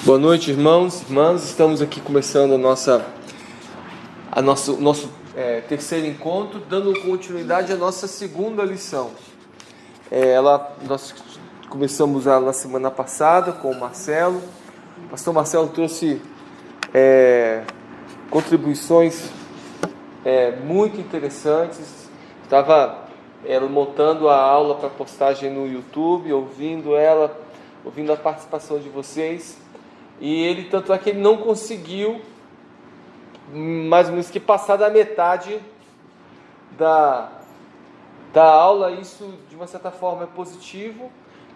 Boa noite, irmãos e irmãs. Estamos aqui começando o nosso terceiro encontro, dando continuidade à nossa segunda lição. Nós começamos ela na semana passada com o Marcelo. O pastor Marcelo trouxe contribuições muito interessantes. Estava montando a aula para postagem no YouTube, ouvindo a participação de vocês. E ele, tanto é que ele não conseguiu, mais ou menos que passar da metade da aula. Isso, de uma certa forma, é positivo,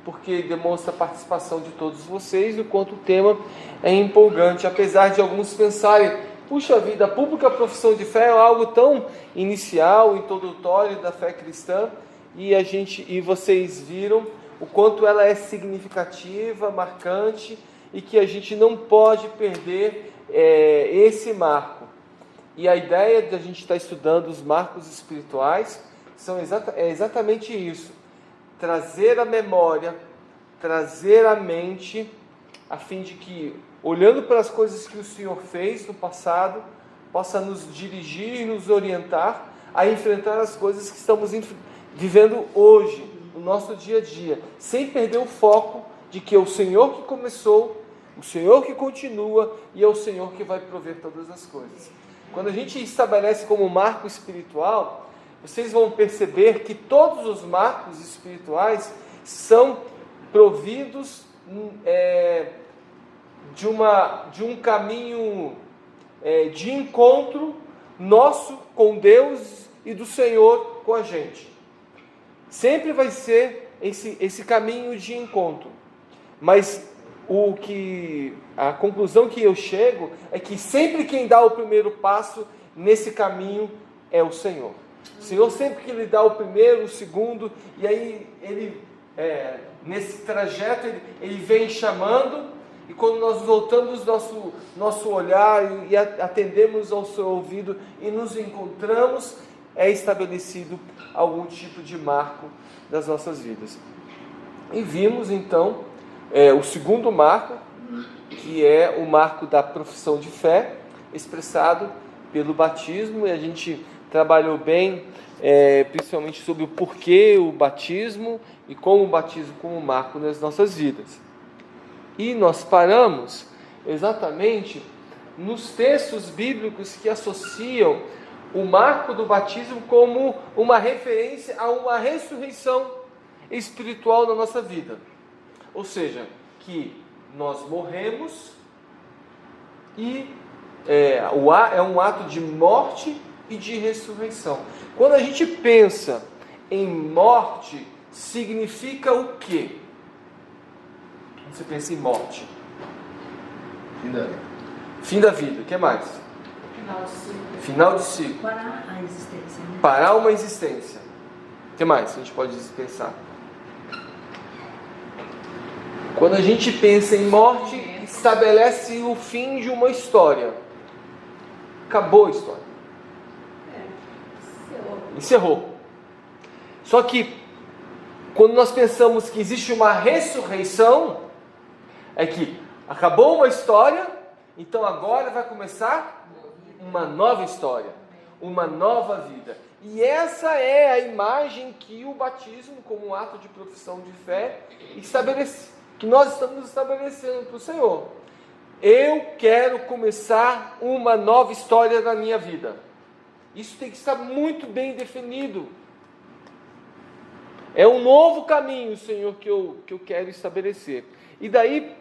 porque demonstra a participação de todos vocês, enquanto o tema é empolgante, apesar de alguns pensarem: puxa vida, a pública profissão de fé é algo tão inicial, introdutório da fé cristã, e vocês viram o quanto ela é significativa, marcante, e que a gente não pode perder esse marco. E a ideia de a gente estar estudando os marcos espirituais é exatamente isso: trazer a memória, trazer a mente, a fim de que, olhando para as coisas que o Senhor fez no passado, possa nos dirigir, nos orientar a enfrentar as coisas que estamos vivendo hoje, no nosso dia a dia, sem perder o foco de que é o Senhor que começou, o Senhor que continua, e é o Senhor que vai prover todas as coisas. Quando a gente estabelece como marco espiritual, vocês vão perceber que todos os marcos espirituais são providos de um caminho de encontro nosso com Deus e do Senhor com a gente. Sempre vai ser esse caminho de encontro. Mas a conclusão que eu chego é que sempre quem dá o primeiro passo nesse caminho é o Senhor. O Senhor sempre que Ele dá o primeiro, o segundo, e aí Ele, nesse trajeto, Ele vem chamando, e quando nós voltamos nosso olhar e atendemos ao seu ouvido e nos encontramos, é estabelecido algum tipo de marco das nossas vidas. E vimos então o segundo marco, que é o marco da profissão de fé, expressado pelo batismo, e a gente trabalhou bem, principalmente sobre o porquê o batismo e como o batismo como marco nas nossas vidas. E nós paramos exatamente nos textos bíblicos que associam o marco do batismo como uma referência a uma ressurreição espiritual na nossa vida. Ou seja, que nós morremos e é um ato de morte e de ressurreição. Quando a gente pensa em morte, significa o quê? Quando você pensa em morte? Fim da vida. O que mais? Final de ciclo. Parar a existência. Né? Parar uma existência. O que mais a gente pode pensar? Quando a gente pensa em morte, estabelece o fim de uma história. Acabou a história. Encerrou. Só que, quando nós pensamos que existe uma ressurreição, é que acabou uma história, então agora vai começar uma nova história, uma nova vida. E essa é a imagem que o batismo, como um ato de profissão de fé, estabelece. Que nós estamos estabelecendo para o Senhor. Eu quero começar uma nova história na minha vida. Isso tem que estar muito bem definido. É um novo caminho, Senhor, que eu quero estabelecer. E daí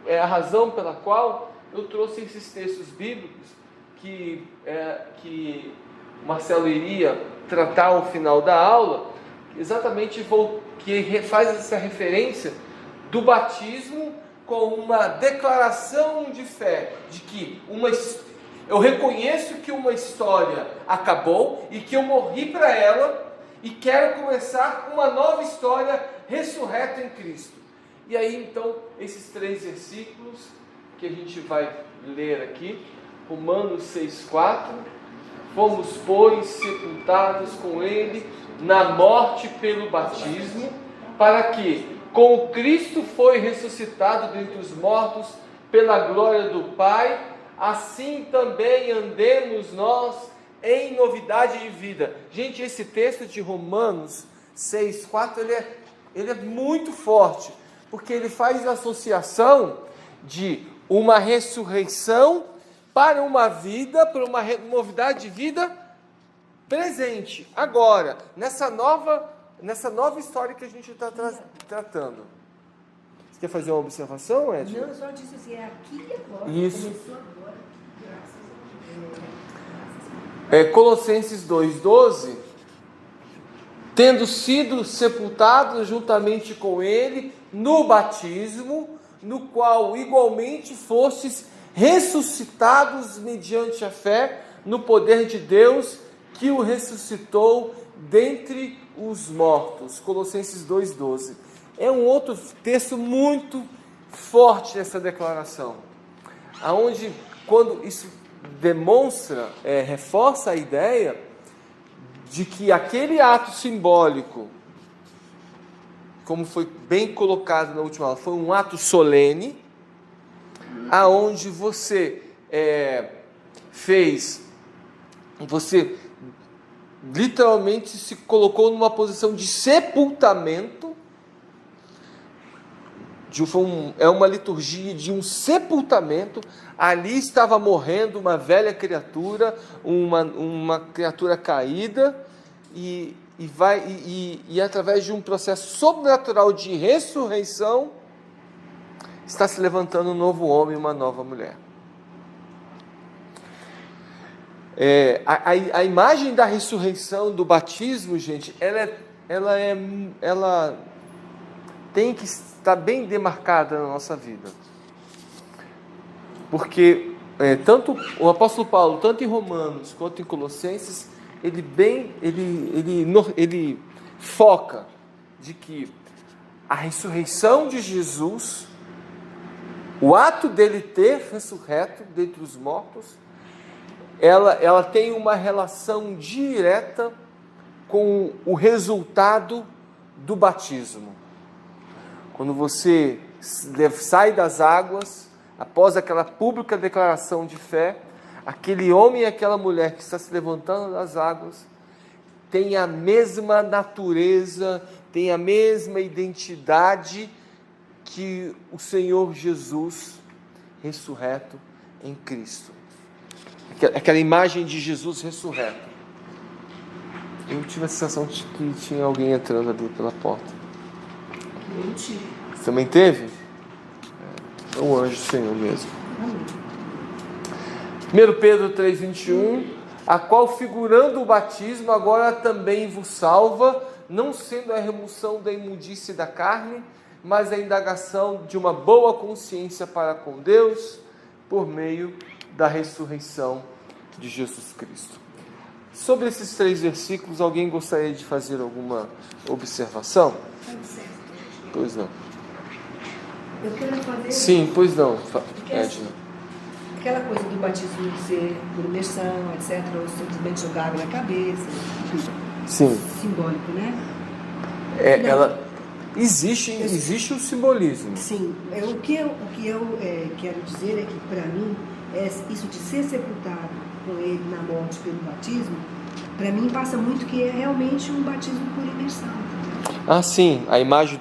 é a razão pela qual eu trouxe esses textos bíblicos que o Marcelo iria tratar ao final da aula, exatamente que faz essa referência do batismo com uma declaração de fé, de que eu reconheço que uma história acabou e que eu morri para ela e quero começar uma nova história ressurreta em Cristo. E aí então, esses 3 versículos que a gente vai ler aqui, Romanos 6,4: fomos, pois, sepultados com Ele na morte pelo batismo, para que, como Cristo foi ressuscitado dentre os mortos pela glória do Pai, assim também andemos nós em novidade de vida. Gente, esse texto de Romanos 6:4, ele é muito forte, porque ele faz a associação de uma ressurreição para uma vida, para uma novidade de vida presente, agora, nessa nova história que a gente está tratando. Você quer fazer uma observação, Ed? Não, eu só disse assim, é aqui e agora. Isso. Começou agora. Graças a Deus. Colossenses 2:12, tendo sido sepultados juntamente com ele no batismo, no qual igualmente fostes ressuscitados mediante a fé no poder de Deus que o ressuscitou dentre os mortos. Colossenses 2:12. É um outro texto muito forte nessa declaração, aonde, quando isso demonstra, reforça a ideia de que aquele ato simbólico, como foi bem colocado na última aula, foi um ato solene, aonde você você literalmente se colocou numa posição de sepultamento, é uma liturgia de um sepultamento. Ali estava morrendo uma velha criatura, uma criatura caída, e através de um processo sobrenatural de ressurreição, está se levantando um novo homem e uma nova mulher. A imagem da ressurreição, do batismo, gente, ela tem que estar bem demarcada na nossa vida. Porque tanto o apóstolo Paulo, tanto em Romanos quanto em Colossenses, ele foca de que a ressurreição de Jesus, o ato dele ter ressurreto dentre os mortos, ela tem uma relação direta com o resultado do batismo. Quando você sai das águas, após aquela pública declaração de fé, aquele homem e aquela mulher que está se levantando das águas, tem a mesma natureza, tem a mesma identidade que o Senhor Jesus ressurreto em Cristo. Aquela imagem de Jesus ressurreto. Eu tive a sensação de que tinha alguém entrando ali pela porta. Eu tive. Você também teve? É o anjo do Senhor mesmo. 1 Pedro 3:21, a qual figurando o batismo agora também vos salva, não sendo a remoção da imundície da carne, mas a indagação de uma boa consciência para com Deus, por meio da ressurreição de Jesus Cristo. Sobre esses 3 versículos, alguém gostaria de fazer alguma observação? Pois não. Eu quero fazer... Sim, pois não, Edna. Aquela coisa do batismo ser por imersão, etc., ou simplesmente jogar água na cabeça. Sim. Simbólico, né? Existe o simbolismo. Sim. O que eu quero dizer é que, para mim, isso de ser sepultado com ele na morte pelo batismo, para mim passa muito que é realmente um batismo por imersão. Ah, sim, a imagem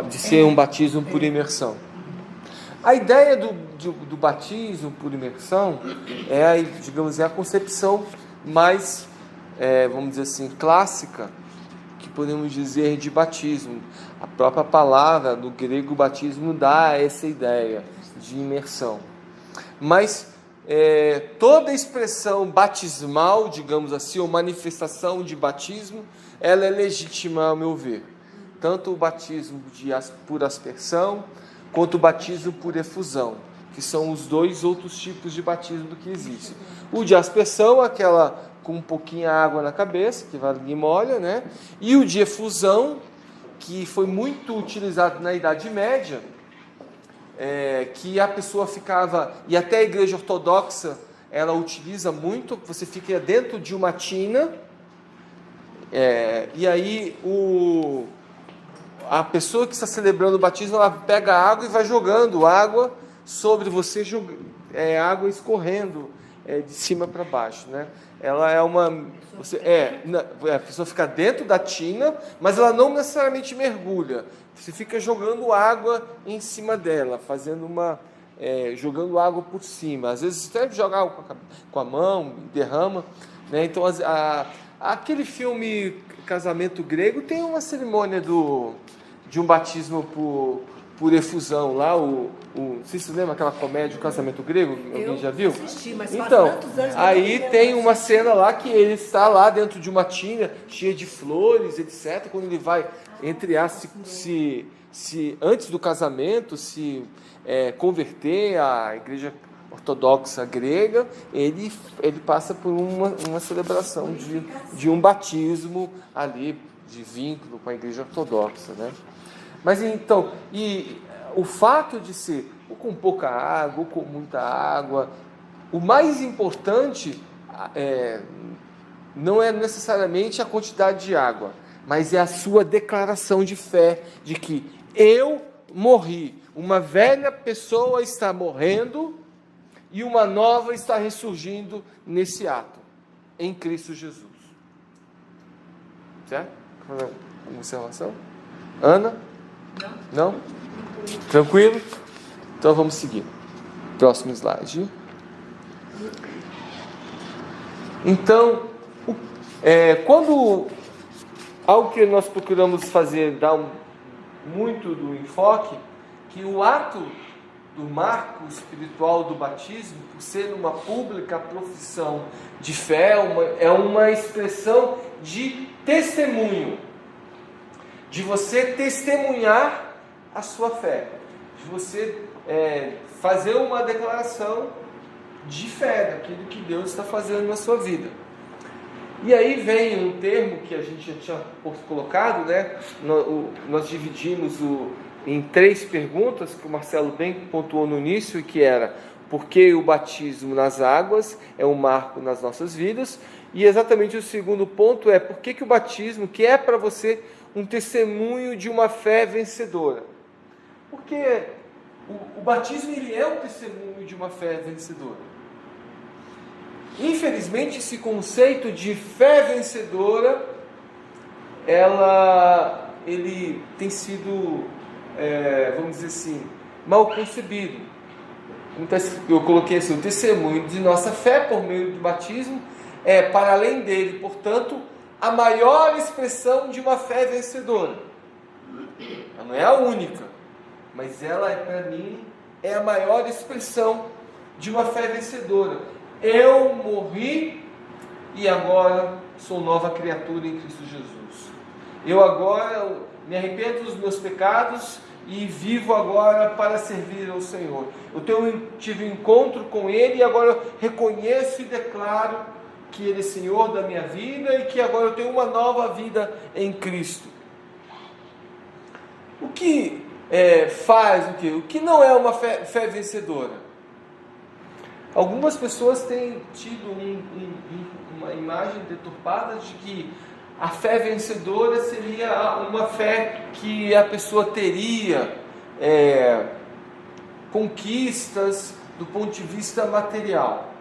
de ser um batismo por imersão. A ideia do batismo por imersão é a concepção mais, vamos dizer assim, clássica, que podemos dizer de batismo. A própria palavra do grego batismo dá essa ideia de imersão. Mas toda expressão batismal, digamos assim, ou manifestação de batismo, ela é legítima, ao meu ver. Tanto o batismo por aspersão, quanto o batismo por efusão, que são os 2 outros tipos de batismo que existem. O de aspersão, aquela com um pouquinho de água na cabeça, que vai e molha, né? E o de efusão, que foi muito utilizado na Idade Média, que a pessoa ficava, e até a Igreja Ortodoxa, ela utiliza muito, você fica dentro de uma tina, e aí a pessoa que está celebrando o batismo, ela pega a água e vai jogando água sobre você, água escorrendo de cima para baixo, né? Ela é uma... a pessoa fica dentro da tina, mas ela não necessariamente mergulha. Você fica jogando água em cima dela, fazendo jogando água por cima. Às vezes você joga água com a mão, derrama, né? Então, aquele filme Casamento Grego tem uma cerimônia de um batismo por efusão lá, vocês se lembram aquela comédia, O Casamento Grego? Alguém já viu? Assisti, mas então, faz tantos anos que aí eu tem uma cena lá que ele está lá dentro de uma tina cheia de flores, etc. Quando ele vai, entre aspas, antes do casamento, converter à igreja ortodoxa grega, ele passa por uma celebração de um batismo ali, de vínculo com a igreja ortodoxa, né? Mas então, e o fato de ser ou com pouca água, ou com muita água, o mais importante não é necessariamente a quantidade de água, mas é a sua declaração de fé, de que eu morri, uma velha pessoa está morrendo e uma nova está ressurgindo nesse ato, em Cristo Jesus. Certo? Alguma observação? Ana? Não? Tranquilo? Então vamos seguir. Próximo slide. Então, quando algo que nós procuramos fazer, dar muito do enfoque, que o ato do marco espiritual do batismo, por ser uma pública profissão de fé, é uma expressão de testemunho, de você testemunhar a sua fé, de você fazer uma declaração de fé daquilo que Deus está fazendo na sua vida. E aí vem um termo que a gente já tinha colocado, né? Nós dividimos em 3 perguntas, que o Marcelo bem pontuou no início, que era: por que o batismo nas águas é um marco nas nossas vidas? E exatamente o segundo ponto é: por que o batismo, que é para você um testemunho de uma fé vencedora? Porque o batismo, ele é um testemunho de uma fé vencedora. Infelizmente, esse conceito de fé vencedora, ele tem sido, vamos dizer assim, mal concebido. Eu coloquei assim: o testemunho de nossa fé por meio do batismo é, para além dele, portanto, a maior expressão de uma fé vencedora. Ela não é a única, mas ela, para mim, é a maior expressão de uma fé vencedora. Eu morri e agora sou nova criatura em Cristo Jesus. Eu agora me arrependo dos meus pecados e vivo agora para servir ao Senhor. Eu tive um encontro com Ele e agora eu reconheço e declaro que Ele é Senhor da minha vida e que agora eu tenho uma nova vida em Cristo. O que faz o quê? O que não é uma fé vencedora? Algumas pessoas têm tido uma imagem deturpada de que a fé vencedora seria uma fé que a pessoa teria conquistas do ponto de vista material.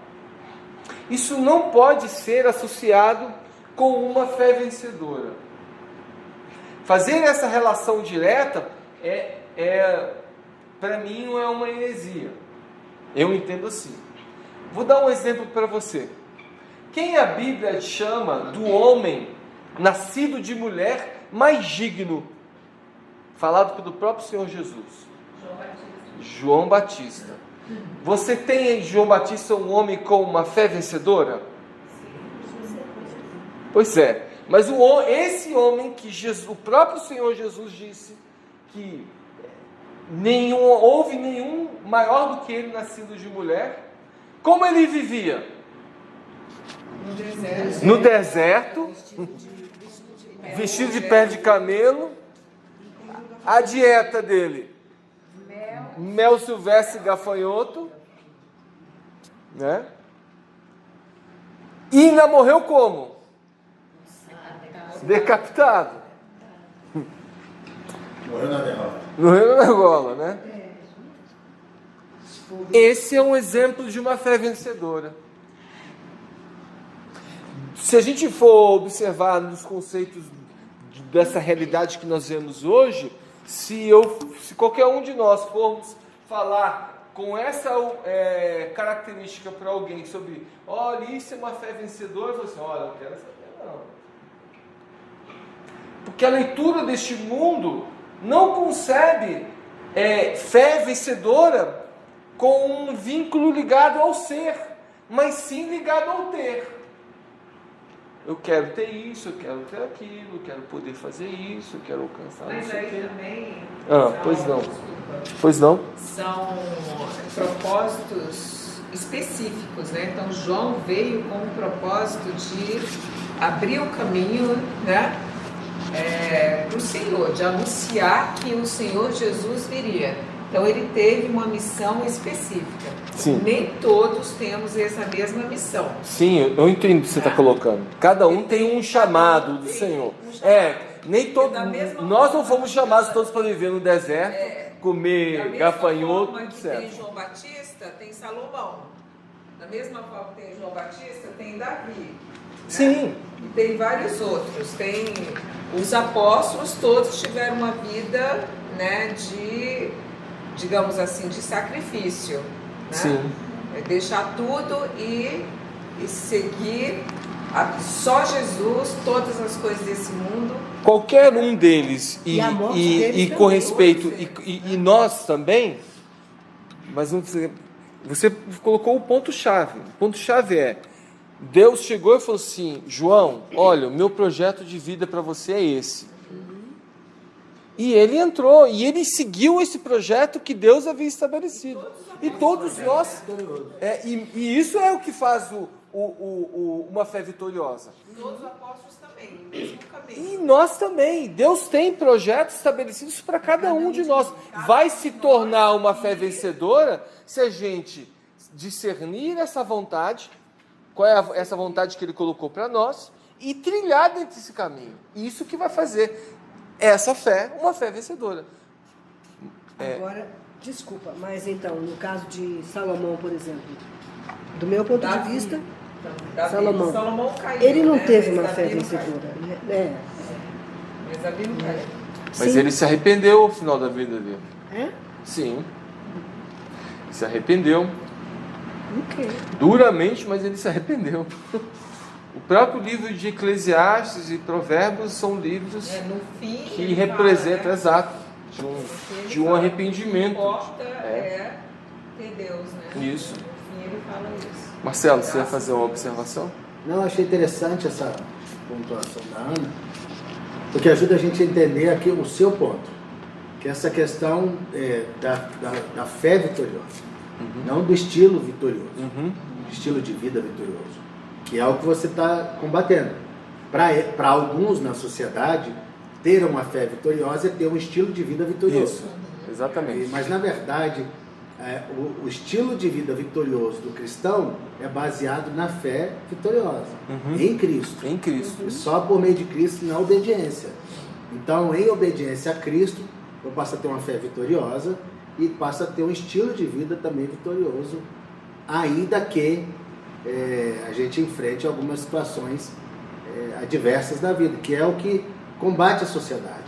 Isso não pode ser associado com uma fé vencedora. Fazer essa relação direta para mim, não é uma heresia. Eu entendo assim. Vou dar um exemplo para você. Quem a Bíblia chama do homem nascido de mulher mais digno? Falado pelo próprio Senhor Jesus. João Batista. Você tem em João Batista um homem com uma fé vencedora? Pois é. Mas esse homem que o próprio Senhor Jesus disse que houve nenhum maior do que ele nascido de mulher. Como ele vivia? No deserto, vestido de pele de camelo. A dieta dele: mel silvestre e gafanhoto, né? E ainda morreu como? Decapitado. Morreu na derrota. Morreu na gola, né? Esse é um exemplo de uma fé vencedora. Se a gente for observar nos conceitos dessa realidade que nós vemos hoje, se qualquer um de nós formos falar com essa característica para alguém sobre, olha, isso é uma fé vencedora, eu falo assim, olha, eu quero saber não. Porque a leitura deste mundo não concebe fé vencedora com um vínculo ligado ao ser, mas sim ligado ao ter. Eu quero ter isso, eu quero ter aquilo, eu quero poder fazer isso, eu quero alcançar isso. Mas aí também... Pois não. Pois não. São propósitos específicos, né? Então João veio com o propósito de abrir o caminho, né? Para o Senhor, de anunciar que o Senhor Jesus viria. Então ele teve uma missão específica. Sim. Nem todos temos essa mesma missão. Sim, eu entendo o que você está colocando. Cada um tem um chamado do Senhor. Nem todos. Nós não fomos chamados todos para viver no deserto, comer gafanhoto, etc. etc. Tem João Batista, tem Salomão. Da mesma forma que tem João Batista, tem Davi. Né? Sim. E tem vários outros. Tem os apóstolos, todos tiveram uma vida, né, de, digamos assim, de sacrifício. Né? Sim. Deixar tudo e seguir só Jesus, todas as coisas desse mundo. Qualquer um deles, e com respeito, e nós também, mas não precisa, você colocou o ponto-chave. O ponto-chave é: Deus chegou e falou assim, João, olha, o meu projeto de vida para você é esse. E ele entrou, e ele seguiu esse projeto que Deus havia estabelecido. E todos nós... E isso é o que faz uma fé vitoriosa. Todos os apóstolos também, no mesmo caminho. E nós também. Deus tem projetos estabelecidos para cada um de nós. Vai se tornar uma fé vencedora se a gente discernir essa vontade, qual é essa vontade que Ele colocou para nós, e trilhar dentro desse caminho. Isso que vai fazer essa fé uma fé vencedora. Agora, desculpa, mas então, no caso de Salomão, por exemplo, do meu ponto de vista, Salomão caiu, ele não teve uma fé vencedora. Mas Davi não caiu. Mas ele se arrependeu ao final da vida dele. É? Sim. Se arrependeu. Okay. Duramente, mas ele se arrependeu. O próprio livro de Eclesiastes e Provérbios são livros que representam, exato, de um arrependimento. O que importa é ter Deus, né? Isso. No fim ele fala isso. Marcelo, você ia fazer uma observação? Não, achei interessante essa pontuação da Ana, porque ajuda a gente a entender aqui o seu ponto, que é essa questão da fé vitoriosa, não do estilo vitorioso, do estilo de vida vitorioso, que é o que você está combatendo. Para alguns na sociedade, ter uma fé vitoriosa é ter um estilo de vida vitorioso. Isso, exatamente. Mas na verdade, o estilo de vida vitorioso do cristão é baseado na fé vitoriosa, em Cristo. Em Cristo. E só por meio de Cristo, na obediência. Então, em obediência a Cristo, eu passo a ter uma fé vitoriosa e passo a ter um estilo de vida também vitorioso, ainda que a gente enfrente algumas situações adversas da vida, que é o que combate a sociedade.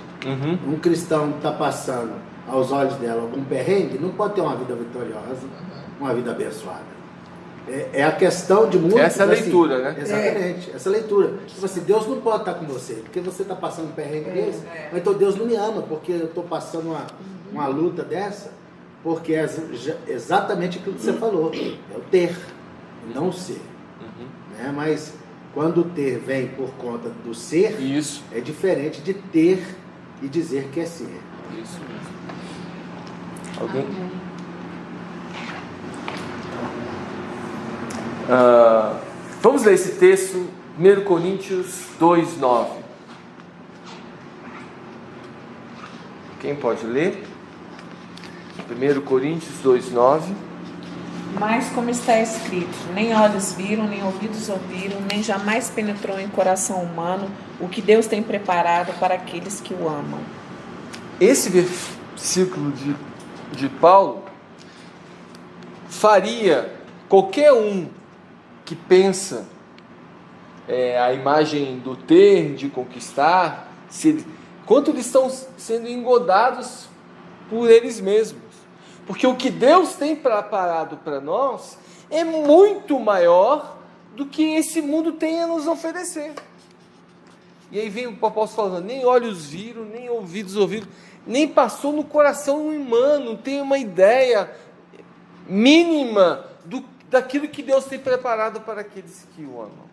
Um cristão está passando aos olhos dela algum perrengue, não pode ter uma vida vitoriosa, uma vida abençoada. É a questão de muitos... Essa é a leitura, né? Exatamente, essa leitura. Tipo assim, Deus não pode estar com você, porque você está passando um perrengue desse, ou então Deus não me ama, porque eu estou passando uma luta dessa, porque é exatamente aquilo que você falou, é o ter, não o ser. Né? Mas quando o ter vem por conta do ser, isso é diferente de ter e dizer que é ser. Isso mesmo. Alguém? Vamos ler esse texto, 1 Coríntios 2:9. Quem pode ler? 1 Coríntios 2:9. Mas como está escrito, nem olhos viram, nem ouvidos ouviram, nem jamais penetrou em coração humano o que Deus tem preparado para aqueles que o amam. Esse versículo de Paulo faria qualquer um que pensa a imagem do ter, de conquistar, quanto eles estão sendo engodados por eles mesmos. Porque o que Deus tem preparado para nós é muito maior do que esse mundo tem a nos oferecer. E aí vem o apóstolo falando, nem olhos viram, nem ouvidos ouviram, nem passou no coração humano, não tem uma ideia mínima daquilo que Deus tem preparado para aqueles que o amam.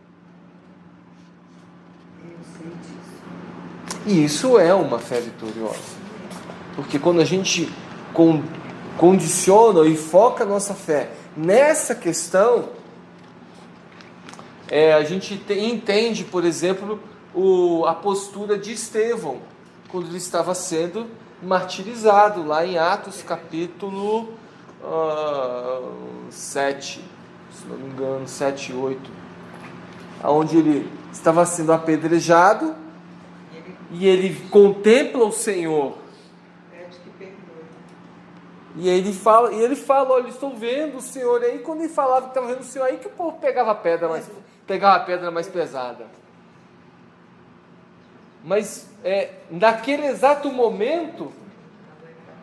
Eu sei disso. E isso é uma fé vitoriosa. Porque quando a gente condiciona e foca a nossa fé nessa questão, a gente entende, por exemplo, a postura de Estevão, quando ele estava sendo martirizado, lá em Atos capítulo 7, se não me engano, 7 e 8, onde ele estava sendo apedrejado, e ele contempla o Senhor, Pede que perdoe. e ele fala, olha, estou vendo o Senhor. E aí quando ele falava que estava vendo o Senhor, aí que o povo pegava a pedra mais pesada. Mas naquele exato momento,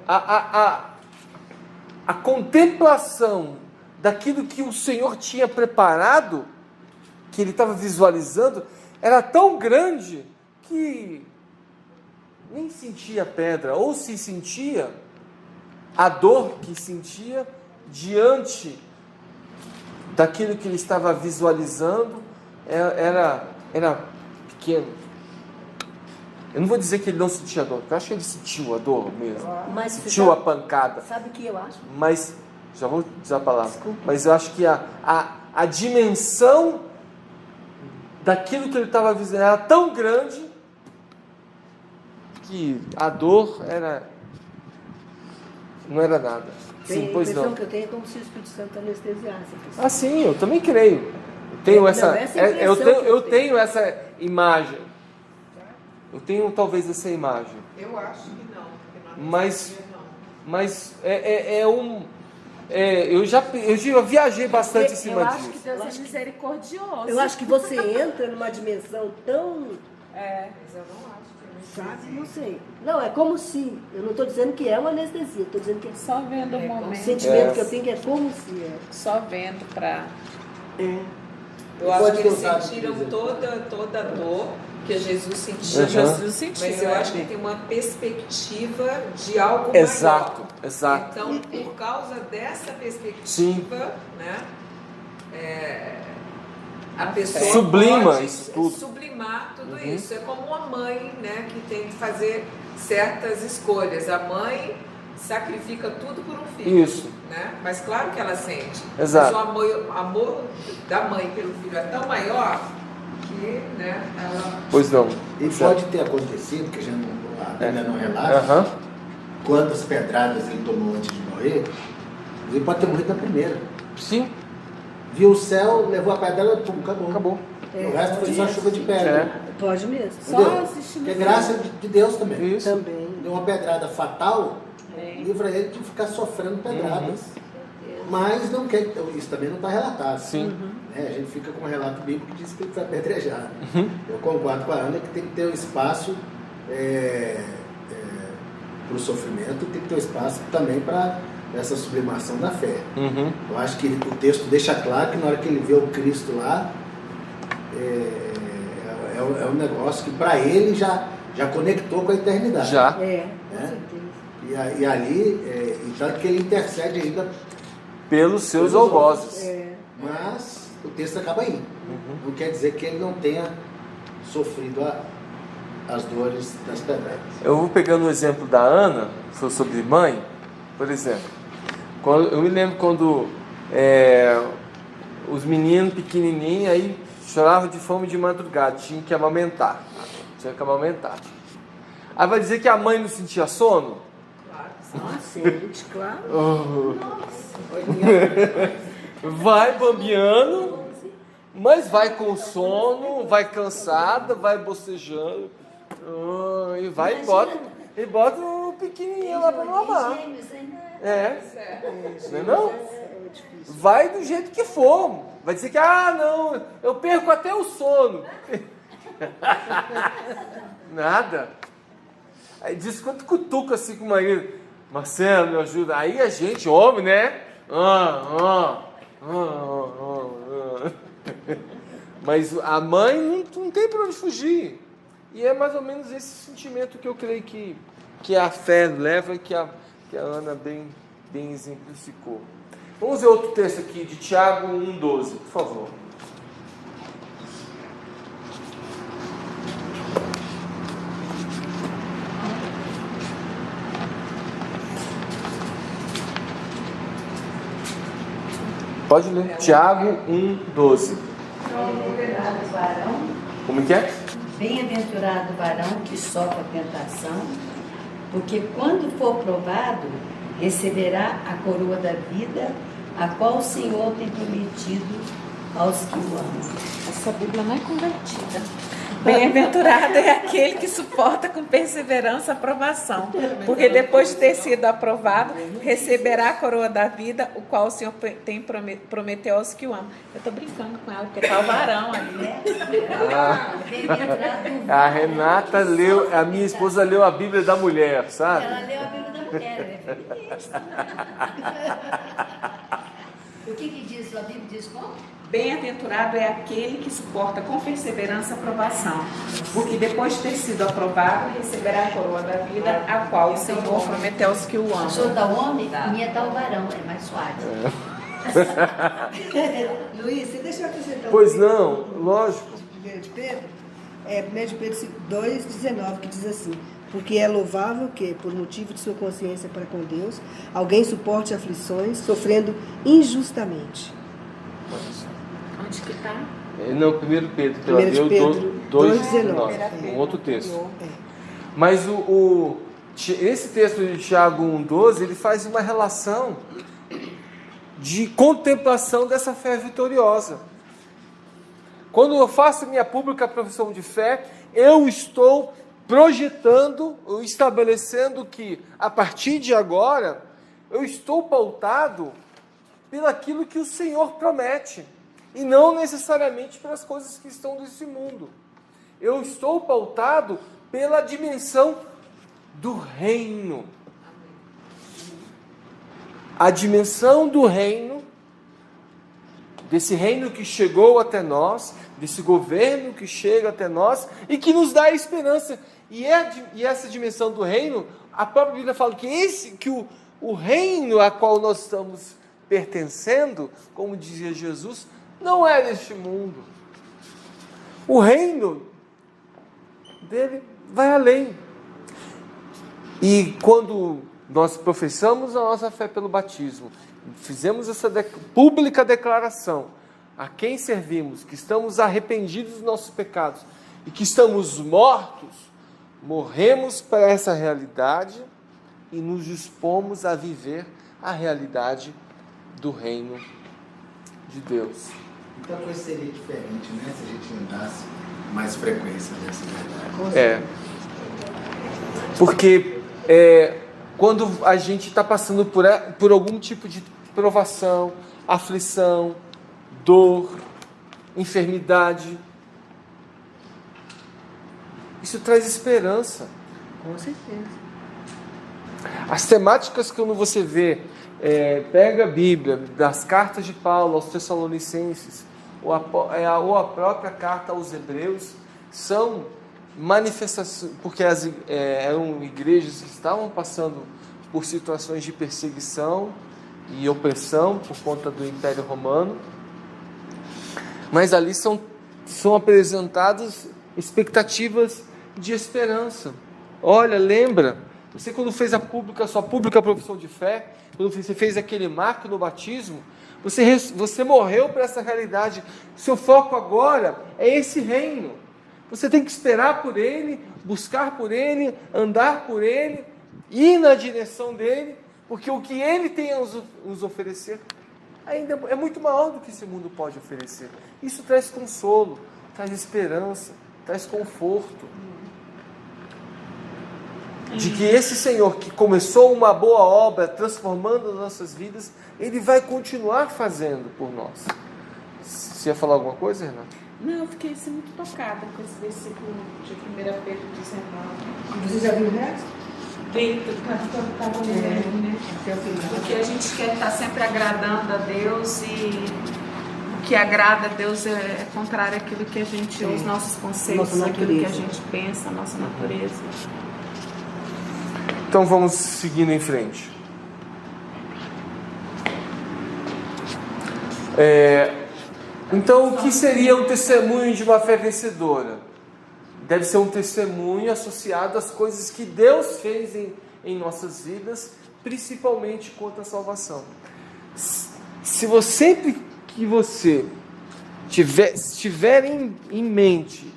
a contemplação daquilo que o Senhor tinha preparado, que ele estava visualizando, era tão grande que nem sentia a pedra, ou se sentia, a dor que sentia diante daquilo que ele estava visualizando era pequeno. Eu não vou dizer que ele não sentia dor, porque eu acho que ele sentiu a dor mesmo, Mas sentiu a pancada. Sabe o que eu acho? Mas, já vou dizer a palavra, Desculpa. mas eu acho que a dimensão daquilo que ele estava visualizando era tão grande que a dor não era nada. Sim, A pois impressão não. que eu tenho é como se o Espírito Santo anestesiasse a pessoa. Ah, sim, eu também creio. Eu tenho essa impressão eu tenho essa imagem. Eu tenho talvez essa imagem. Eu acho que não. Porque na Mas- anestesia, não. Mas eu já viajei bastante em cima Eu acho que disso. Deus é misericordioso. Eu acho que você entra numa dimensão tão, Mas eu não acho que sabe, não sei. Não, é como se, eu não estou dizendo que é uma anestesia, estou dizendo que é Só vendo o o momento. sentimento que eu tenho que é como se é. Só vendo pra... Eu acho Pode que eles contar, sentiram por toda a dor que Jesus sentiu. Uhum. Jesus sentiu. Mas eu acho que tem uma perspectiva de algo Exato, maior. exato. Então, por causa dessa perspectiva, Sim. né, a pessoa Sublima pode isso tudo. sublimar tudo Uhum. isso. É como uma mãe, né, que tem que fazer certas escolhas. A mãe sacrifica tudo por um filho. Isso. Né? Mas claro que ela sente. Exato. Mas o amor da mãe pelo filho é tão maior que, né, ela... Pois não. E pode ter acontecido, que a gente a Bíblia não relata, Aham. quantas pedradas ele tomou antes de morrer. Ele pode ter morrido na primeira. Sim, Viu o céu, levou a pedrada, pum, acabou. acabou. O resto foi só chuva de pedra. Pode mesmo. Entendeu? assistindo Que é graça de Deus também. Isso. Também. Deu uma pedrada fatal, livra ele de ficar sofrendo pedradas. Mas não quer, isso também não está relatado. Sim. Né? A gente fica com um relato bíblico que diz que ele foi apedrejado. Eu concordo com a Ana que tem que ter um espaço para o sofrimento, tem que ter um espaço também para essa sublimação da fé. Uhum. Eu acho que o texto deixa claro que na hora que ele vê o Cristo lá, é um negócio que para ele já conectou com a eternidade. Já. Com Né? certeza. E ali, e tanto que ele intercede ainda, Pelos seus algozes. mas o texto acaba aí. Não quer dizer que ele não tenha sofrido as dores das pedradas. Eu vou pegando o exemplo da Ana, sobre mãe, por exemplo. Eu me lembro quando os meninos pequenininhos aí choravam de fome de madrugada, tinham que amamentar. Aí vai dizer que a mãe não sentia sono? Sente, claro. Vai bambeando, mas vai com sono, vai cansada, vai bocejando, e vai e bota o pequenininho lá para mamar. Gêmeos, hein? Não é não? difícil. vai do jeito que for. Vai dizer que, não, eu perco até o sono. Nada. Aí diz quanto cutuca assim com o marido. Marcelo, me ajuda. Aí a gente, homem, né? Mas a mãe não tem para onde fugir. E é mais ou menos esse sentimento que eu creio que a fé leva e que a Ana bem exemplificou. Vamos ver outro texto aqui de Tiago 1,12, por favor. Pode ler. Tiago 1,12. Bem-aventurado o varão, Como que é? bem-aventurado o varão que sofre a tentação, porque quando for provado, receberá a coroa da vida, a qual o Senhor tem prometido aos que o amam. Essa Bíblia não é convertida. Bem-aventurado é aquele que suporta com perseverança a aprovação, porque depois de ter sido aprovado, receberá a coroa da vida, o qual o Senhor prometeu aos que o amam. Eu estou brincando com ela, porque está o varão ali. Bem-aventurado A Renata leu, a minha esposa leu a Bíblia da mulher, sabe? Ela leu a Bíblia da mulher, ela é feminista. O que diz a Bíblia? Diz como? Bem-aventurado é aquele que suporta com perseverança a aprovação, porque depois de ter sido aprovado, receberá a coroa da vida, a qual o Senhor prometeu aos que o O amam. senhor dá homem, minha dá o varão, é mais suave. Luiz, você deixa eu acrescentar Pois não, lógico. 1 de Pedro? 1 de Pedro 2,19, que diz assim: porque é louvável que, por motivo de sua consciência para com Deus, alguém suporte aflições, sofrendo injustamente. Onde que está? Não, 1 Pedro, que ela 1 de deu Pedro 2,19, um outro texto. Mas esse texto de Tiago 1,12, ele faz uma relação de contemplação dessa fé vitoriosa. Quando eu faço minha pública profissão de fé, eu estou projetando, estabelecendo que, a partir de agora, eu estou pautado pelaquilo que o Senhor promete, e não necessariamente pelas coisas que estão nesse mundo. Eu estou pautado pela dimensão do reino. A dimensão do reino, desse reino que chegou até nós, desse governo que chega até nós e que nos dá esperança. E essa dimensão do reino, a própria Bíblia fala que o reino a qual nós estamos pertencendo, como dizia Jesus, não é deste mundo. O reino dele vai além. E quando nós professamos a nossa fé pelo batismo, fizemos essa pública declaração a quem servimos, que estamos arrependidos dos nossos pecados e que estamos morremos para essa realidade e nos dispomos a viver a realidade do reino de Deus. Então a coisa seria diferente, né? Se a gente andasse mais frequência nessa verdade. Porque quando a gente está passando por algum tipo de provação, aflição, dor, enfermidade, isso traz esperança. Com certeza. As temáticas que quando você vê, pega a Bíblia, das cartas de Paulo aos Tessalonicenses, ou a própria carta aos Hebreus, são manifestações, porque eram igrejas que estavam passando por situações de perseguição e opressão por conta do Império Romano, mas ali são apresentadas expectativas de esperança. Olha, lembra, você quando fez a sua pública profissão de fé, quando você fez aquele marco no batismo, você morreu para essa realidade. Seu foco agora é esse reino. Você tem que esperar por ele, buscar por ele, andar por ele, ir na direção dele, porque o que ele tem a nos oferecer ainda é muito maior do que esse mundo pode oferecer. Isso traz consolo, traz esperança, traz conforto. de que esse Senhor que começou uma boa obra, transformando as nossas vidas, Ele vai continuar fazendo por nós. Você ia falar alguma coisa, Renata? Não, eu fiquei assim, muito tocada com esse versículo de 1 Pedro 19. Você já viu o resto? Dentro, estava lembrando, né? Até o final. Porque a gente quer estar sempre agradando a Deus e o que agrada a Deus é contrário àquilo que a gente, os nossos conceitos, Nossa aquilo que a natureza. gente pensa, a nossa natureza. Então vamos seguindo em frente. Então, o que seria um testemunho de uma fé vencedora? Deve ser um testemunho associado às coisas que Deus fez em nossas vidas, principalmente quanto à salvação. Se você, sempre que você tiver em mente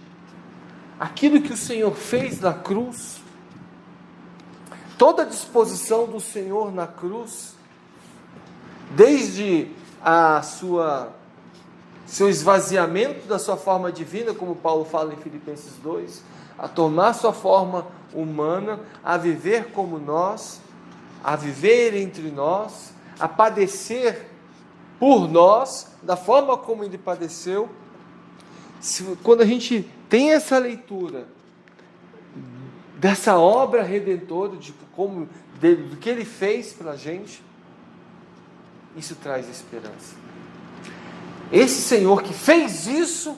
aquilo que o Senhor fez na cruz, toda a disposição do Senhor na cruz, desde seu esvaziamento da sua forma divina, como Paulo fala em Filipenses 2, a tomar sua forma humana, a viver como nós, a viver entre nós, a padecer por nós, da forma como Ele padeceu. Quando a gente tem essa leitura dessa obra redentora, do que Ele fez pela gente, isso traz esperança. Esse Senhor que fez isso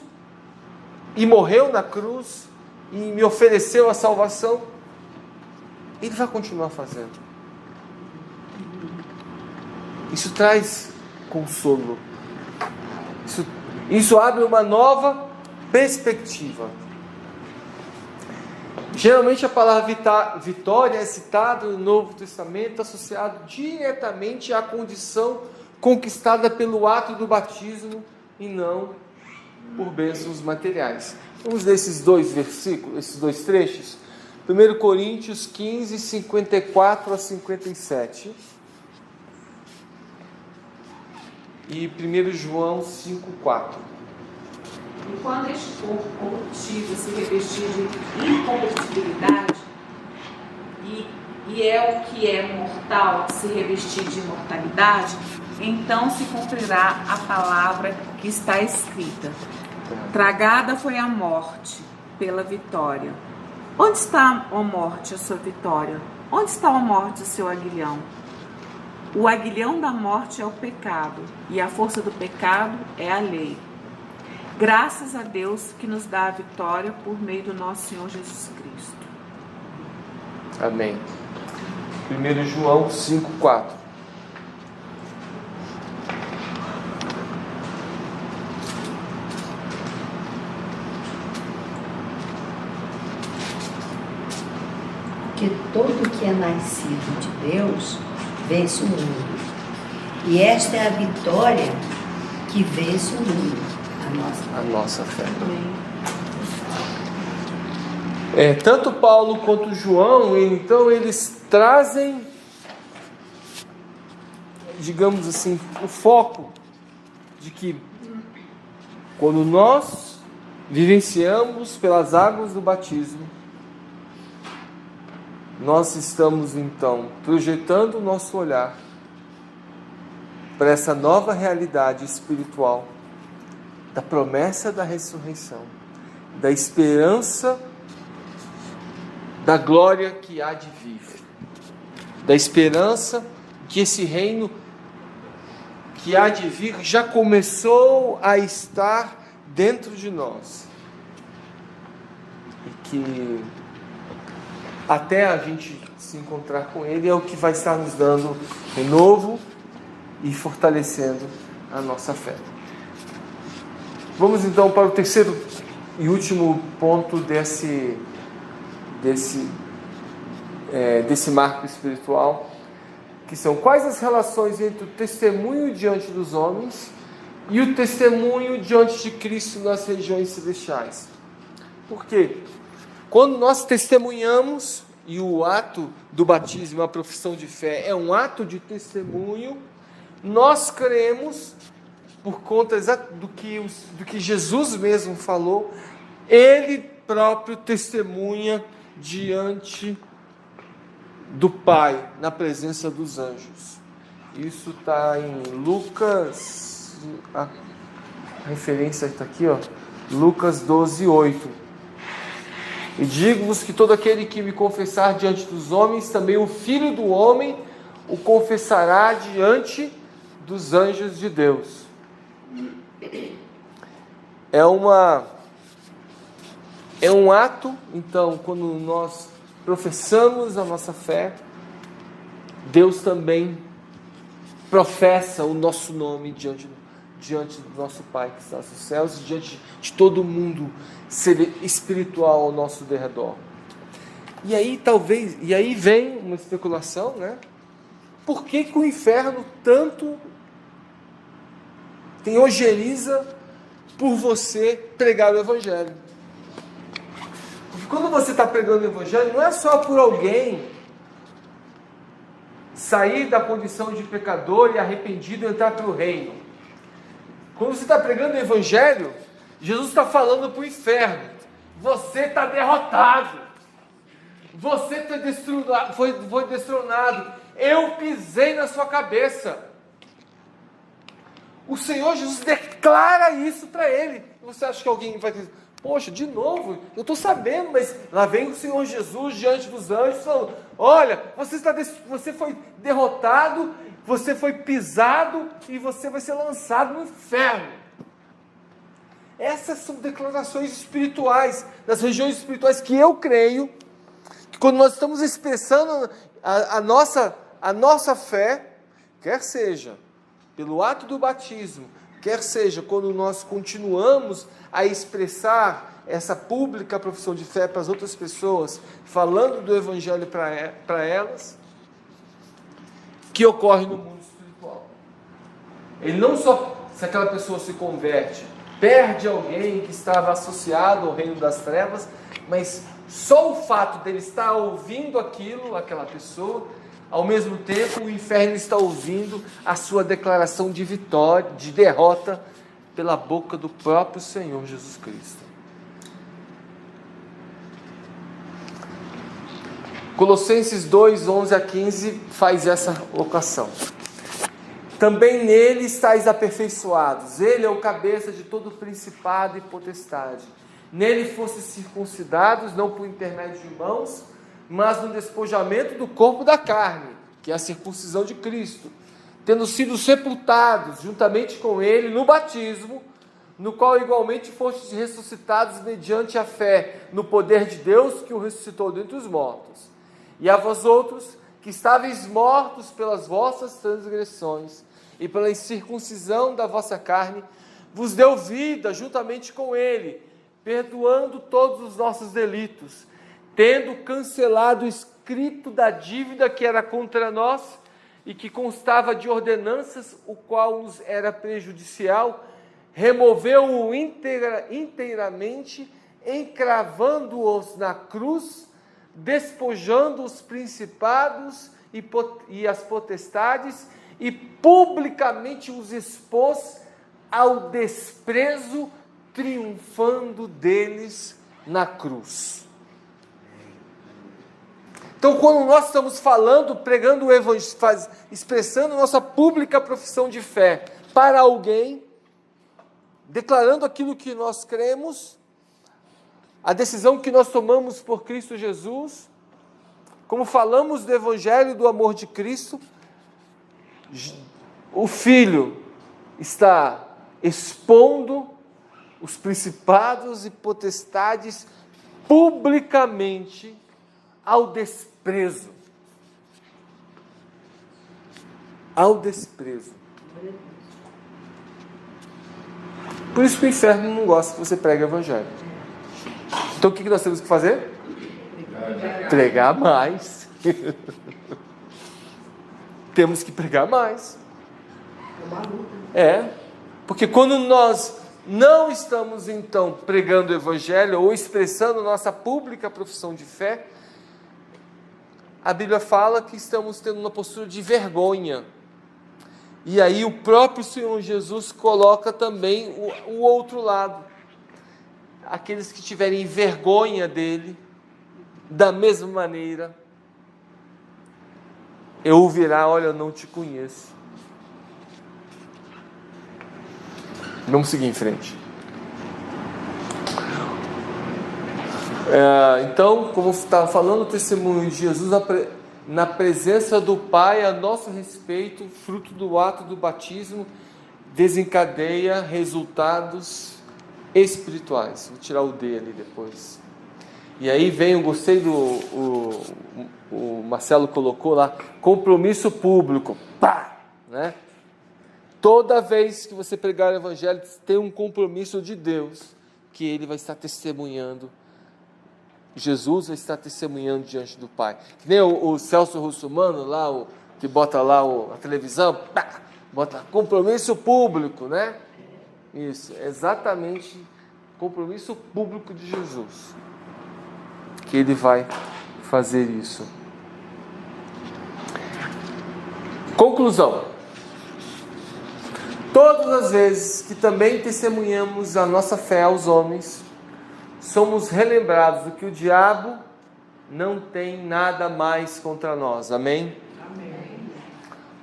e morreu na cruz e me ofereceu a salvação, Ele vai continuar fazendo. Isso traz consolo. Isso abre uma nova perspectiva. Geralmente a palavra vitória é citada no Novo Testamento associado diretamente à condição conquistada pelo ato do batismo e não por bênçãos materiais. Vamos ler esses dois versículos, esses dois trechos. 1 Coríntios 15, 54 a 57. E 1 João 5, 4. E quando este corpo corruptível se revestir de incorruptibilidade, e é o que é mortal se revestir de imortalidade, então se cumprirá a palavra que está escrita: tragada foi a morte pela vitória. Onde está, ó morte, a sua vitória? Onde está, ó morte, o seu aguilhão? O aguilhão da morte é o pecado, e a força do pecado é a lei. Graças a Deus que nos dá a vitória por meio do nosso Senhor Jesus Cristo. Amém. 1 João 5, 4. Porque todo que é nascido de Deus vence o mundo. E esta é a vitória que vence o mundo, a nossa fé. Tanto Paulo quanto João, então, eles trazem, digamos assim, o foco de que quando nós vivenciamos pelas águas do batismo, nós estamos então projetando o nosso olhar para essa nova realidade espiritual da promessa da ressurreição, da esperança da glória que há de vir, da esperança que esse reino que há de vir já começou a estar dentro de nós e que até a gente se encontrar com Ele é o que vai estar nos dando renovo e fortalecendo a nossa fé. Vamos então para o terceiro e último ponto desse marco espiritual, que são quais as relações entre o testemunho diante dos homens e o testemunho diante de Cristo nas regiões celestiais. Por quê? Quando nós testemunhamos, e o ato do batismo, a profissão de fé, é um ato de testemunho, nós cremos, por conta do que Jesus mesmo falou, Ele próprio testemunha diante do Pai na presença dos anjos. Isso está em Lucas, a referência está aqui, ó, Lucas 12:8. E digo-vos que todo aquele que me confessar diante dos homens, também o Filho do Homem o confessará diante dos anjos de Deus. É um ato, então, quando nós professamos a nossa fé, Deus também professa o nosso nome diante do nosso Pai que está nos céus, e diante de todo mundo espiritual ao nosso derredor. E aí vem uma especulação, né? Por que o inferno tanto tem ojeriza por você pregar o Evangelho? Porque quando você está pregando o Evangelho, não é só por alguém sair da condição de pecador e arrependido e entrar para o reino. Quando você está pregando o Evangelho, Jesus está falando para o inferno: você está derrotado, você foi destronado, eu pisei na sua cabeça. O Senhor Jesus declara isso para ele. Você acha que alguém vai dizer: poxa, de novo, eu estou sabendo, mas lá vem o Senhor Jesus diante dos anjos falando: olha, você foi derrotado, você foi pisado e você vai ser lançado no inferno. Essas são declarações espirituais, das regiões espirituais, que eu creio que quando nós estamos expressando a nossa fé, quer seja pelo ato do batismo, quer seja quando nós continuamos a expressar essa pública profissão de fé para as outras pessoas, falando do Evangelho para elas, que ocorre no mundo espiritual. Ele não só, se aquela pessoa se converte, perde alguém que estava associado ao reino das trevas, mas só o fato dele estar ouvindo aquela pessoa, ao mesmo tempo o inferno está ouvindo a sua declaração de vitória, de derrota, pela boca do próprio Senhor Jesus Cristo. Colossenses 2:11-15 faz essa locação. Também nele estáis aperfeiçoados, ele é o cabeça de todo principado e potestade. Nele fostes circuncidados, não por intermédio de mãos, mas no despojamento do corpo da carne, que é a circuncisão de Cristo, tendo sido sepultados juntamente com ele no batismo, no qual igualmente fostes ressuscitados mediante a fé no poder de Deus que o ressuscitou dentre os mortos. E a vós outros, que estáveis mortos pelas vossas transgressões e pela incircuncisão da vossa carne, vos deu vida juntamente com ele, perdoando todos os nossos delitos, tendo cancelado o escrito da dívida que era contra nós e que constava de ordenanças, o qual nos era prejudicial, removeu-o inteiramente, encravando-os na cruz, despojando os principados e as potestades, e publicamente os expôs ao desprezo, triunfando deles na cruz. Então, quando nós estamos falando, pregando o Evangelho, expressando nossa pública profissão de fé para alguém, declarando aquilo que nós cremos, a decisão que nós tomamos por Cristo Jesus, como falamos do Evangelho e do amor de Cristo, o Filho está expondo os principados e potestades publicamente ao desprezo. Ao desprezo. Por isso que o inferno não gosta que você pregue o Evangelho. Então o que nós temos que fazer? Pregar mais. Temos que pregar mais. Porque quando nós não estamos então pregando o Evangelho ou expressando nossa pública profissão de fé, a Bíblia fala que estamos tendo uma postura de vergonha. E aí o próprio Senhor Jesus coloca também o outro lado. Aqueles que tiverem vergonha dele, da mesma maneira, eu ouvirá: olha, eu não te conheço. Vamos seguir em frente. Então, como estava falando, o testemunho de Jesus na presença do Pai a nosso respeito, fruto do ato do batismo, desencadeia resultados espirituais. Vou tirar o D ali depois. E aí vem, eu gostei o Marcelo colocou lá, compromisso público. Pá! Né? Toda vez que você pregar o Evangelho, tem um compromisso de Deus, que Ele vai estar testemunhando. Jesus vai estar testemunhando diante do Pai. Que nem o Celso Russomano, lá, que bota lá a televisão, pá, bota compromisso público, né? Isso, exatamente, compromisso público de Jesus. Que Ele vai fazer isso. Conclusão. Todas as vezes que também testemunhamos a nossa fé aos homens, somos relembrados do que o diabo não tem nada mais contra nós. Amém? Amém.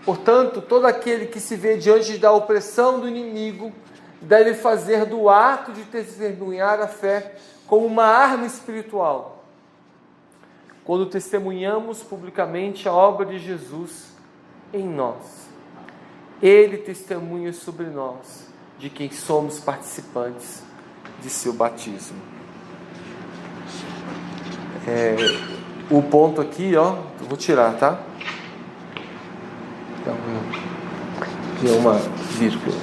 Portanto, todo aquele que se vê diante da opressão do inimigo deve fazer do ato de testemunhar a fé como uma arma espiritual. Quando testemunhamos publicamente a obra de Jesus em nós, Ele testemunha sobre nós de quem somos participantes de seu batismo. O ponto aqui, eu vou tirar, tá? Então, aqui é uma vírgula.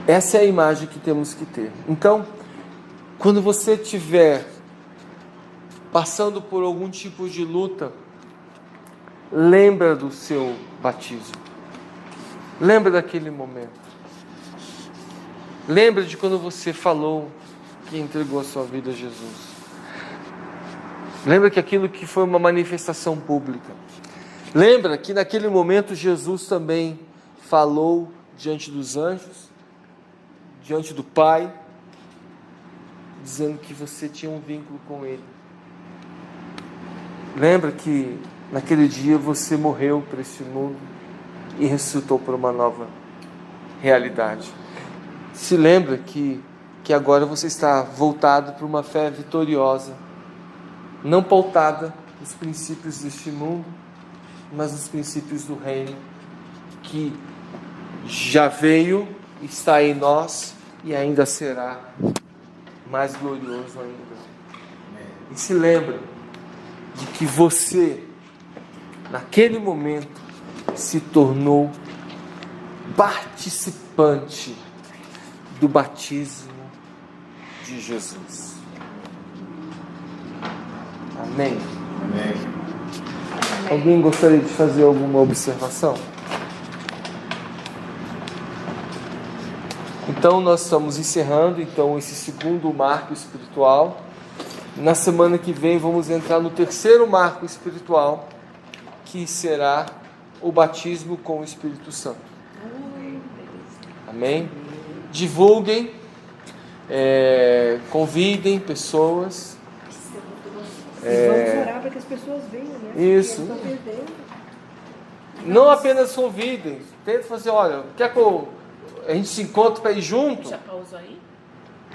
Essa é a imagem que temos que ter. Então, quando você estiver passando por algum tipo de luta, lembra do seu batismo. Lembra daquele momento. Lembra de quando você falou que entregou a sua vida a Jesus. Lembra que aquilo que foi uma manifestação pública. Lembra que naquele momento Jesus também falou diante dos anjos, diante do Pai, dizendo que você tinha um vínculo com Ele. Lembra que naquele dia você morreu para este mundo e ressuscitou para uma nova realidade. Se lembra que agora você está voltado para uma fé vitoriosa, não pautada nos princípios deste mundo, mas nos princípios do reino, que já veio, está em nós e ainda será mais glorioso ainda. E se lembra de que você, naquele momento, se tornou participante do batismo de Jesus. Amém? Amém. Alguém gostaria de fazer alguma observação? Então nós estamos encerrando esse segundo marco espiritual. Na semana que vem vamos entrar no terceiro marco espiritual, que será o batismo com o Espírito Santo. Amém? Divulguem, convidem pessoas. Vamos orar para que as pessoas venham, né? Isso. Não apenas convidem, tentem fazer, olha, quer que a gente se encontre para ir junto? Já pausou aí?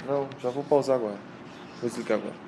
Não, já vou pausar agora. Vou explicar agora.